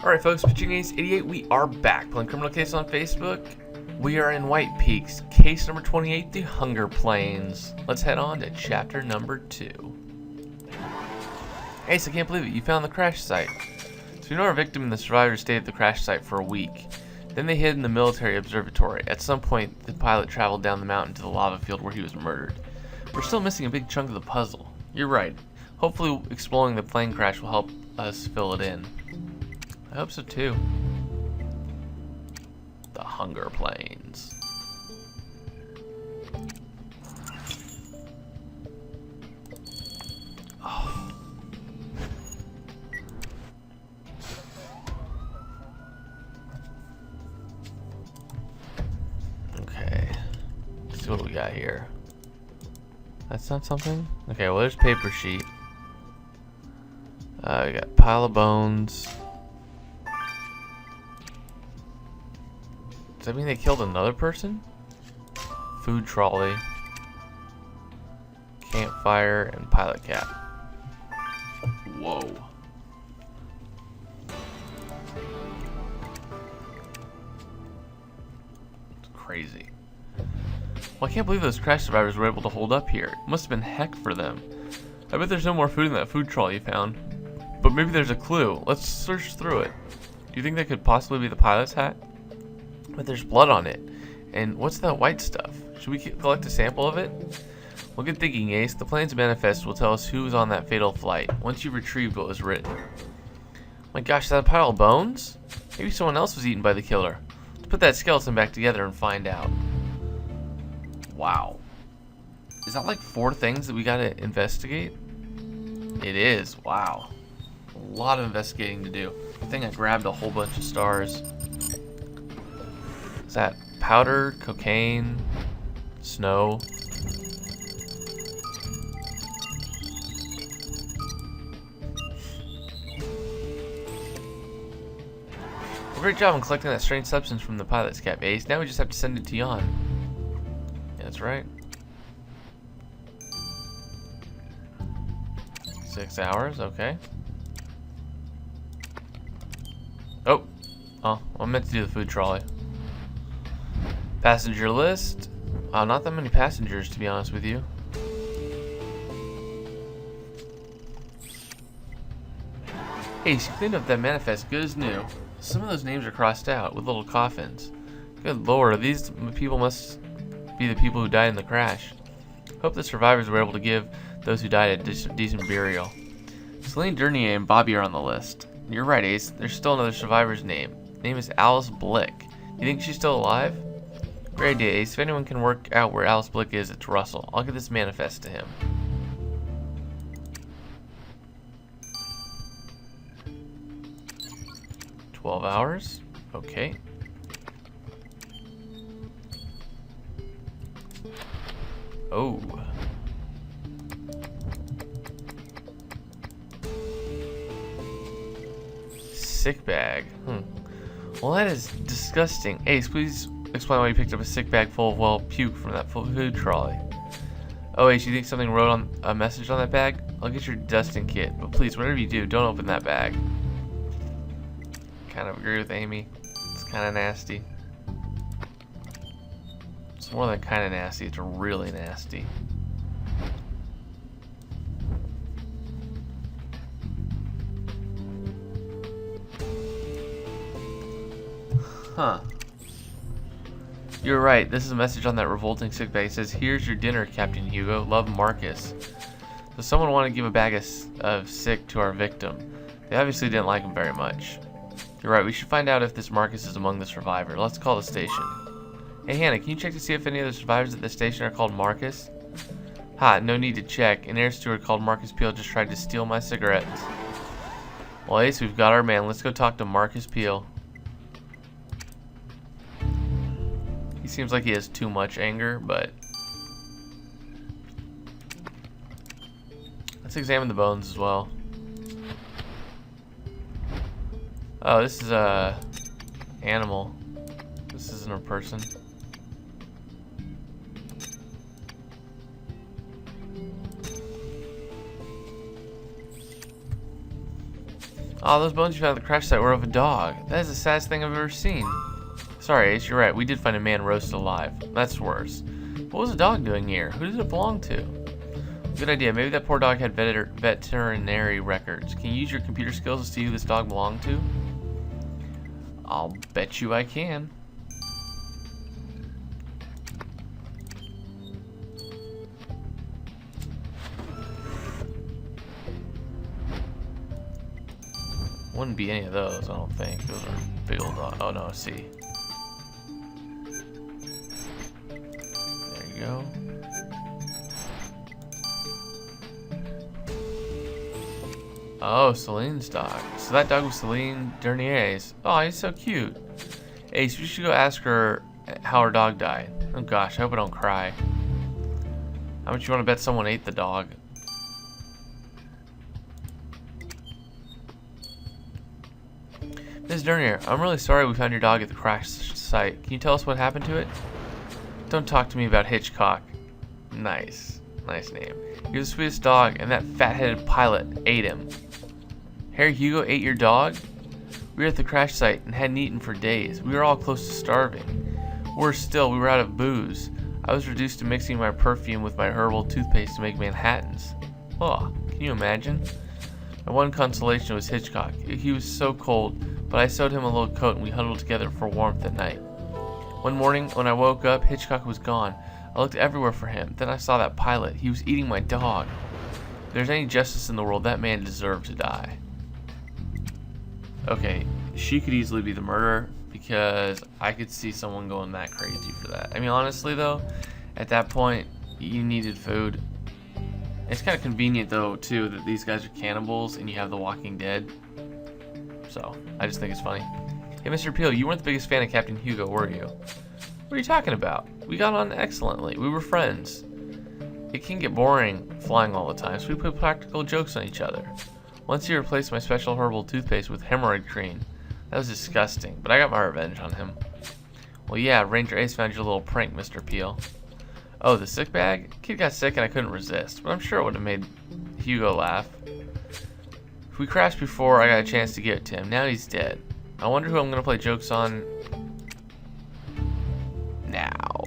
Alright folks, Pitching Ace 88, we are back playing Criminal Case on Facebook. We are in White Peaks, case number 28, the Hunger Plains. Let's head on to chapter number 2. Ace, I can't believe it, you found the crash site. So we know our victim and the survivor stayed at the crash site for a week. Then they hid in the military observatory. At some point, the pilot traveled down the mountain to the lava field where he was murdered. We're still missing a big chunk of the puzzle. You're right. Hopefully exploring the plane crash will help us fill it in. I hope so too. The Hunger Plains. Oh. Okay. Let's see what we got here. That's not something? Okay, well there's paper sheet. We got pile of bones. Does that mean they killed another person? Food trolley, campfire, and pilot cap. Whoa. It's crazy. Well, I can't believe those crash survivors were able to hold up here. It must have been heck for them. I bet there's no more food in that food trolley you found. But maybe there's a clue. Let's search through it. Do you think that could possibly be the pilot's hat? But there's blood on it. And what's that white stuff? Should we collect a sample of it? Well, good thinking, Ace. The plane's manifest will tell us who was on that fatal flight, once you've retrieved what was written. My gosh, is that a pile of bones? Maybe someone else was eaten by the killer. Let's put that skeleton back together and find out. Wow. Is that like 4 things that we gotta investigate? It is. Wow. A lot of investigating to do. I think I grabbed a whole bunch of stars. Is that powder, cocaine, snow? Well, great job on collecting that strange substance from the pilot's cap, Ace. Now we just have to send it to Jan. Yeah, that's right. 6 hours, okay. Oh, I meant to do the food trolley. Passenger list. Not that many passengers, to be honest with you. Hey, she cleaned up that manifest good as new. Some of those names are crossed out with little coffins. Good lord, these people must be the people who died in the crash. Hope the survivors were able to give those who died a decent burial. Celine Dernier and Bobby are on the list. You're right, Ace. There's still another survivor's name. Name is Alice Blick. You think she's still alive? Great idea, Ace. If anyone can work out where Alice Blick is, it's Russell. I'll get this manifest to him. "12 hours? Okay. Oh. Sick bag. Well, that is disgusting. Ace, please explain why you picked up a sick bag full of, well, puke from that food trolley. Oh, Ace, you think something wrote on a message on that bag? I'll get your dusting kit, but please, whatever you do, don't open that bag. Kind of agree with Amy. It's kind of nasty. It's more than kind of nasty, it's really nasty. Huh. You're right. This is a message on that revolting sick bag. It says, "Here's your dinner, Captain Hugo. Love, Marcus." So someone wanted to give a bag of sick to our victim. They obviously didn't like him very much. You're right. We should find out if this Marcus is among the survivors. Let's call the station. Hey, Hannah, can you check to see if any of the survivors at the station are called Marcus? Ha, no need to check. An air steward called Marcus Peel just tried to steal my cigarettes. Well, Ace, we've got our man. Let's go talk to Marcus Peel. He seems like he has too much anger, but let's examine the bones as well. Oh, this is a animal. This isn't a person. Oh, those bones you found at the crash site were of a dog. That is the saddest thing I've ever seen. Sorry, Ace, you're right. We did find a man roasted alive. That's worse. What was the dog doing here? Who did it belong to? Good idea. Maybe that poor dog had veterinary records. Can you use your computer skills to see who this dog belonged to? I'll bet you I can. Wouldn't be any of those, I don't think. Those are big old dogs. Oh no, see. There you go. Oh, Celine's dog. So that dog was Celine Dernier's. Oh, he's so cute. Ace, we should go ask her how her dog died. Oh gosh, I hope I don't cry. How much you want to bet someone ate the dog? Ms. Dernier, I'm really sorry we found your dog at the crash site. Can you tell us what happened to it? Don't talk to me about Hitchcock. Nice. Nice name. He was the sweetest dog, and that fat-headed pilot ate him. Harry Hugo ate your dog? We were at the crash site and hadn't eaten for days. We were all close to starving. Worse still, we were out of booze. I was reduced to mixing my perfume with my herbal toothpaste to make Manhattans. Oh, can you imagine? My one consolation was Hitchcock. He was so cold, but I sewed him a little coat and we huddled together for warmth at night. One morning, when I woke up, Hitchcock was gone. I looked everywhere for him. Then I saw that pilot. He was eating my dog. If there's any justice in the world, that man deserved to die. Okay, she could easily be the murderer because I could see someone going that crazy for that. I mean, honestly though, at that point, you needed food. It's kind of convenient though too that these guys are cannibals and you have The Walking Dead. So, I just think it's funny. Hey, Mr. Peel, you weren't the biggest fan of Captain Hugo, were you? What are you talking about? We got on excellently. We were friends. It can get boring flying all the time, so we put practical jokes on each other. Once he replaced my special herbal toothpaste with hemorrhoid cream. That was disgusting, but I got my revenge on him. Well, yeah, Ranger Ace found your little prank, Mr. Peel. Oh, the sick bag? Kid got sick and I couldn't resist, but I'm sure it would have made Hugo laugh. If we crashed before, I got a chance to give it to him. Now he's dead. I wonder who I'm going to play jokes on now.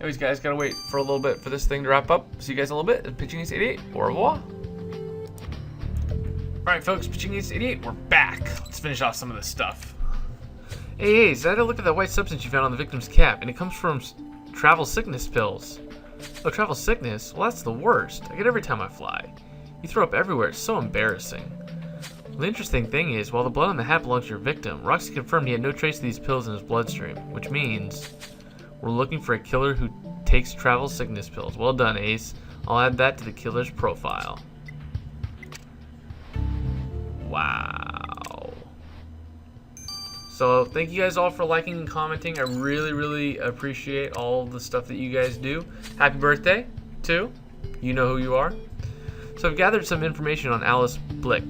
Anyways, guys, gotta wait for a little bit for this thing to wrap up. See you guys in a little bit. Pitching Ace 88. Au revoir. Alright, folks, Pitching Ace 88, we're back. Let's finish off some of this stuff. Hey, Ace, I had a look at that white substance you found on the victim's cap, and it comes from travel sickness pills. Oh, travel sickness? Well, that's the worst. I get it every time I fly. You throw up everywhere. It's so embarrassing. Well, the interesting thing is, while the blood on the hat belongs to your victim, Roxy confirmed he had no trace of these pills in his bloodstream, which means we're looking for a killer who takes travel sickness pills. Well done, Ace. I'll add that to the killer's profile. Wow. So, thank you guys all for liking and commenting. I really, really appreciate all the stuff that you guys do. Happy birthday, too. You know who you are. So, I've gathered some information on Alice Blick,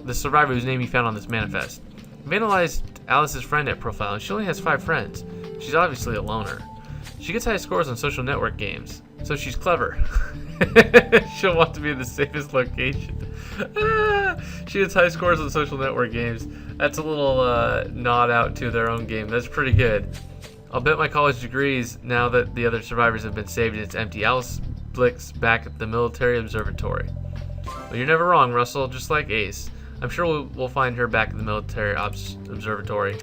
the survivor whose name you found on this manifest. I've analyzed Alice's friend at profile, and she only has 5 friends. She's obviously a loner. She gets high scores on social network games, so she's clever. She'll want to be in the safest location. She gets high scores on social network games. That's a little nod out to their own game. That's pretty good. I'll bet my college degrees now that the other survivors have been saved and it's empty. Alice Blick's back at the military observatory. Well, you're never wrong, Russell, just like Ace. I'm sure we'll find her back at the military observatory.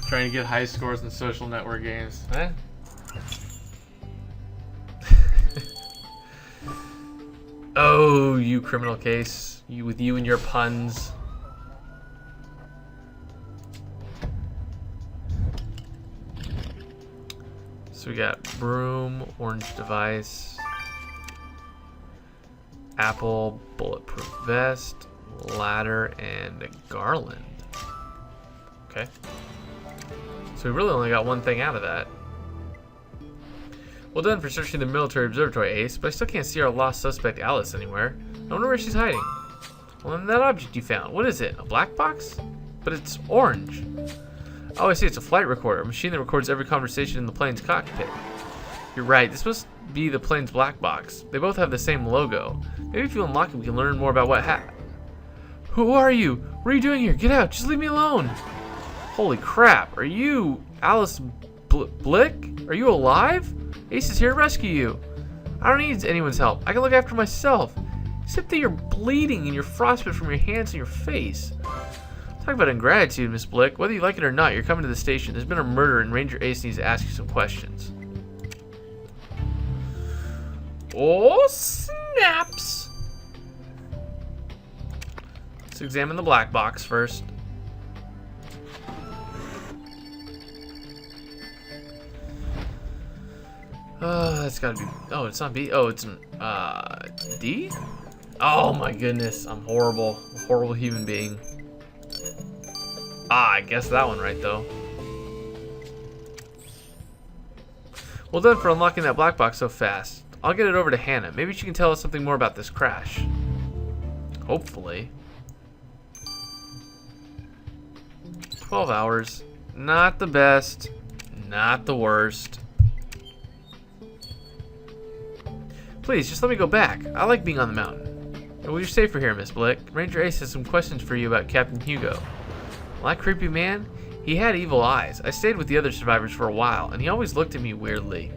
Trying to get high scores in social network games. Eh? Oh, you criminal case. You and your puns. So we got broom, orange device, apple, bulletproof vest, ladder, and a garland. Okay. So we really only got one thing out of that. Well done for searching the military observatory, Ace, but I still can't see our lost suspect Alice anywhere. I wonder where she's hiding. Well, then that object you found, what is it? A black box? But it's orange. Oh, I see, it's a flight recorder, a machine that records every conversation in the plane's cockpit. You're right, this must be the plane's black box. They both have the same logo. Maybe if you unlock it, we can learn more about what Who are you? What are you doing here? Get out, just leave me alone. Holy crap, are you Alice Blick? Are you alive? Ace is here to rescue you. I don't need anyone's help. I can look after myself. Except that you're bleeding and you're frostbite from your hands and your face. Talk about ingratitude, Miss Blick. Whether you like it or not, you're coming to the station. There's been a murder and Ranger Ace needs to ask you some questions. Oh, snaps! Let's examine the black box first. That's gotta be. Oh, it's not B. Oh, it's an D. Oh my goodness, I'm horrible. I'm a horrible human being. I guessed that one right though. Well done for unlocking that black box so fast. I'll get it over to Hannah. Maybe she can tell us something more about this crash. Hopefully. 12 hours. Not the best. Not the worst. Please, just let me go back. I like being on the mountain. Well, you're safer here, Miss Blick. Ranger Ace has some questions for you about Captain Hugo. Well, that creepy man, he had evil eyes. I stayed with the other survivors for a while, and he always looked at me weirdly.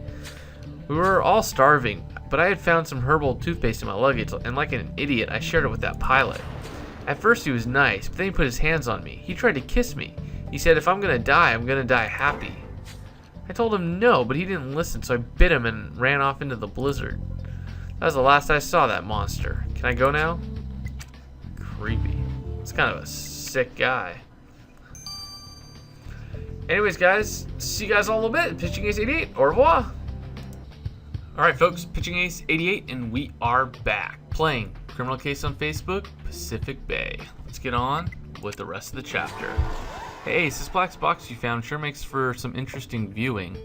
We were all starving, but I had found some herbal toothpaste in my luggage, and like an idiot, I shared it with that pilot. At first he was nice, but then he put his hands on me. He tried to kiss me. He said if I'm gonna die, I'm gonna die happy. I told him no, but he didn't listen, so I bit him and ran off into the blizzard. That was the last I saw that monster. Can I go now? Creepy. It's kind of a sick guy. Anyways, guys, see you guys all in a little bit. Pitching Ace 88. Au revoir. Alright, folks, Pitching Ace 88, and we are back playing Criminal Case on Facebook, Pacific Bay. Let's get on with the rest of the chapter. Hey, Ace, this black box you found sure makes for some interesting viewing.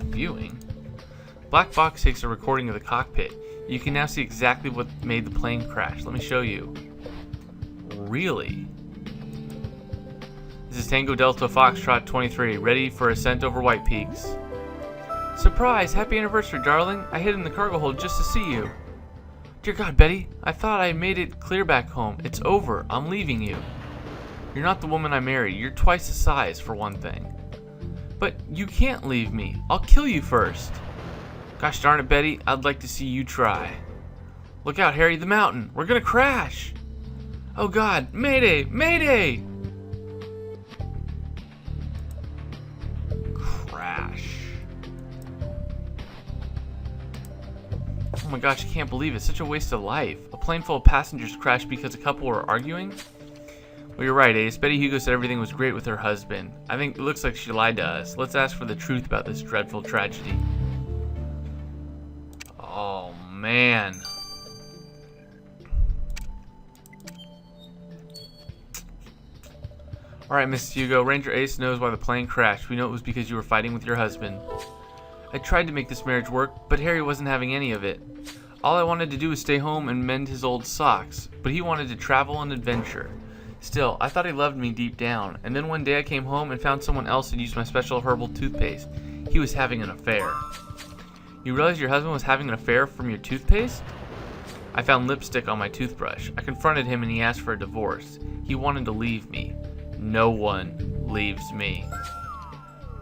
Viewing? Black box takes a recording of the cockpit. You can now see exactly what made the plane crash. Let me show you. Really? This is Tango Delta Foxtrot 23, ready for ascent over White Peaks. Surprise! Happy anniversary, darling. I hid in the cargo hold just to see you. Dear God, Betty, I thought I made it clear back home. It's over. I'm leaving you. You're not the woman I married. You're twice the size, for one thing. But you can't leave me. I'll kill you first. Gosh darn it, Betty, I'd like to see you try. Look out, Harry, the mountain. We're gonna crash. Oh God, Mayday, Mayday! Crash. Oh my gosh, I can't believe it. Such a waste of life. A plane full of passengers crashed because a couple were arguing? Well, you're right, Ace. Betty Hugo said everything was great with her husband. I think it looks like she lied to us. Let's ask for the truth about this dreadful tragedy. Oh, man. Alright, Mrs. Hugo. Ranger Ace knows why the plane crashed. We know it was because you were fighting with your husband. I tried to make this marriage work, but Harry wasn't having any of it. All I wanted to do was stay home and mend his old socks, but he wanted to travel and adventure. Still, I thought he loved me deep down, and then one day I came home and found someone else had used my special herbal toothpaste. He was having an affair. You realize your husband was having an affair from your toothpaste? I found lipstick on my toothbrush. I confronted him and he asked for a divorce. He wanted to leave me. No one leaves me.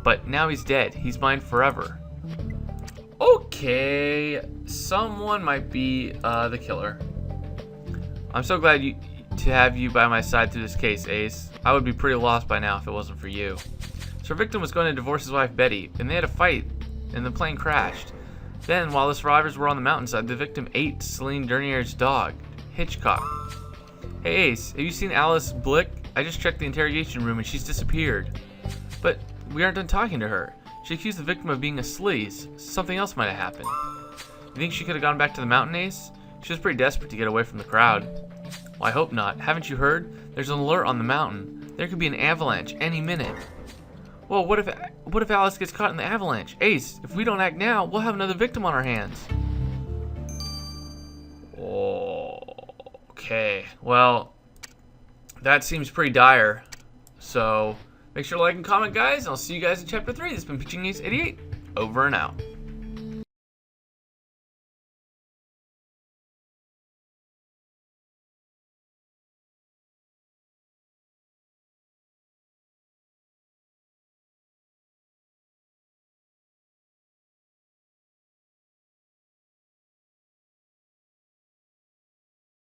But now he's dead. He's mine forever. Okay, someone might be the killer. I'm so glad to have you by my side through this case, Ace. I would be pretty lost by now if it wasn't for you. So our victim was going to divorce his wife, Betty, and they had a fight, and the plane crashed. Then, while the survivors were on the mountainside, the victim ate Celine Dernier's dog, Hitchcock. Hey Ace, have you seen Alice Blick? I just checked the interrogation room and she's disappeared. But we aren't done talking to her. She accused the victim of being a sleaze. Something else might have happened. You think she could have gone back to the mountain, Ace? She was pretty desperate to get away from the crowd. Well, I hope not. Haven't you heard? There's an alert on the mountain. There could be an avalanche any minute. Well, what if Alice gets caught in the avalanche? Ace, if we don't act now, we'll have another victim on our hands. Oh, okay. Well, that seems pretty dire. So, make sure to like and comment, guys, and I'll see you guys in Chapter 3. This has been Pitching Ace 88. Over and out.